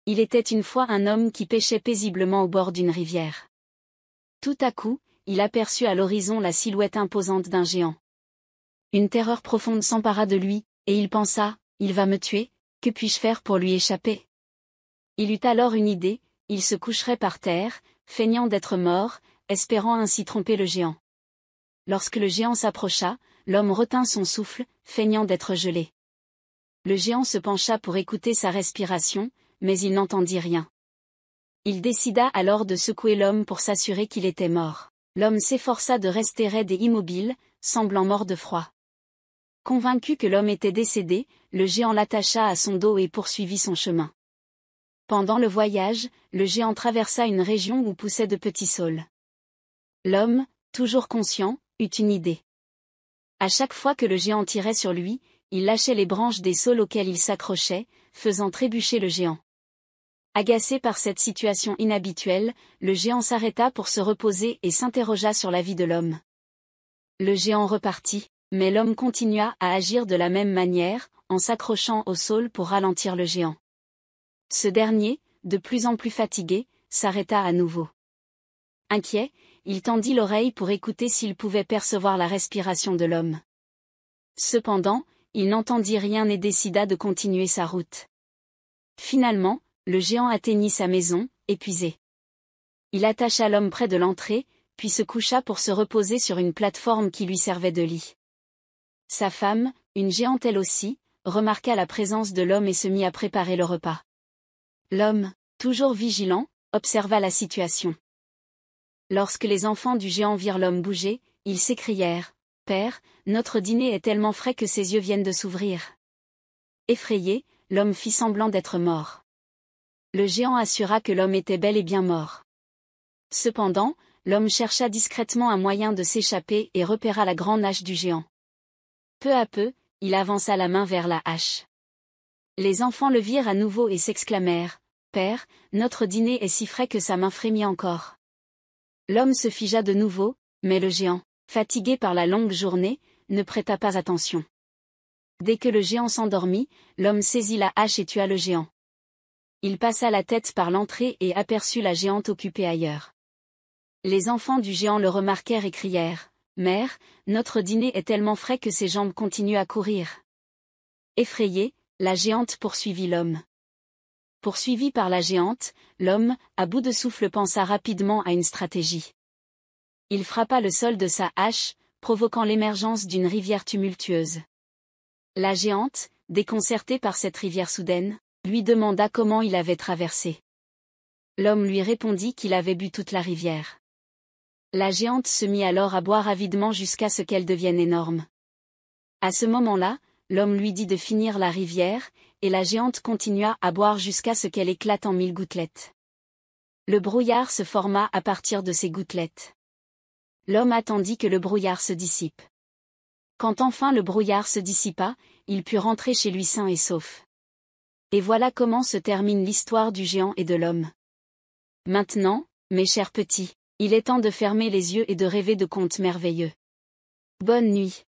Il était une fois un homme qui pêchait paisiblement au bord d'une rivière. Tout à coup, il aperçut à l'horizon la silhouette imposante d'un géant. Une terreur profonde s'empara de lui, et il pensa, « Il va me tuer, que puis-je faire pour lui échapper ?» Il eut alors une idée, il se coucherait par terre, feignant d'être mort, espérant ainsi tromper le géant. Lorsque le géant s'approcha, l'homme retint son souffle, feignant d'être gelé. Le géant se pencha pour écouter sa respiration, mais il n'entendit rien. Il décida alors de secouer l'homme pour s'assurer qu'il était mort. L'homme s'efforça de rester raide et immobile, semblant mort de froid. Convaincu que l'homme était décédé, le géant l'attacha à son dos et poursuivit son chemin. Pendant le voyage, le géant traversa une région où poussaient de petits saules. L'homme, toujours conscient, eut une idée. À chaque fois que le géant tirait sur lui, il lâchait les branches des saules auxquels il s'accrochait, faisant trébucher le géant. Agacé par cette situation inhabituelle, le géant s'arrêta pour se reposer et s'interrogea sur la vie de l'homme. Le géant repartit, mais l'homme continua à agir de la même manière, en s'accrochant au saule pour ralentir le géant. Ce dernier, de plus en plus fatigué, s'arrêta à nouveau. Inquiet, il tendit l'oreille pour écouter s'il pouvait percevoir la respiration de l'homme. Cependant, il n'entendit rien et décida de continuer sa route. Finalement, le géant atteignit sa maison, épuisé. Il attacha l'homme près de l'entrée, puis se coucha pour se reposer sur une plateforme qui lui servait de lit. Sa femme, une géante elle aussi, remarqua la présence de l'homme et se mit à préparer le repas. L'homme, toujours vigilant, observa la situation. Lorsque les enfants du géant virent l'homme bouger, ils s'écrièrent, « Père, notre dîner est tellement frais que ses yeux viennent de s'ouvrir. » Effrayé, l'homme fit semblant d'être mort. Le géant assura que l'homme était bel et bien mort. Cependant, l'homme chercha discrètement un moyen de s'échapper et repéra la grande hache du géant. Peu à peu, il avança la main vers la hache. Les enfants le virent à nouveau et s'exclamèrent, « Père, notre dîner est si frais que sa main frémit encore. » L'homme se figea de nouveau, mais le géant, fatigué par la longue journée, ne prêta pas attention. Dès que le géant s'endormit, l'homme saisit la hache et tua le géant. Il passa la tête par l'entrée et aperçut la géante occupée ailleurs. Les enfants du géant le remarquèrent et crièrent, « Mère, notre dîner est tellement frais que ses jambes continuent à courir. » Effrayé, la géante poursuivit l'homme. Poursuivi par la géante, l'homme, à bout de souffle pensa rapidement à une stratégie. Il frappa le sol de sa hache, provoquant l'émergence d'une rivière tumultueuse. La géante, déconcertée par cette rivière soudaine, lui demanda comment il avait traversé. L'homme lui répondit qu'il avait bu toute la rivière. La géante se mit alors à boire avidement jusqu'à ce qu'elle devienne énorme. À ce moment-là, l'homme lui dit de finir la rivière, et la géante continua à boire jusqu'à ce qu'elle éclate en 1000 gouttelettes. Le brouillard se forma à partir de ces gouttelettes. L'homme attendit que le brouillard se dissipe. Quand enfin le brouillard se dissipa, il put rentrer chez lui sain et sauf. Et voilà comment se termine l'histoire du géant et de l'homme. Maintenant, mes chers petits, il est temps de fermer les yeux et de rêver de contes merveilleux. Bonne nuit.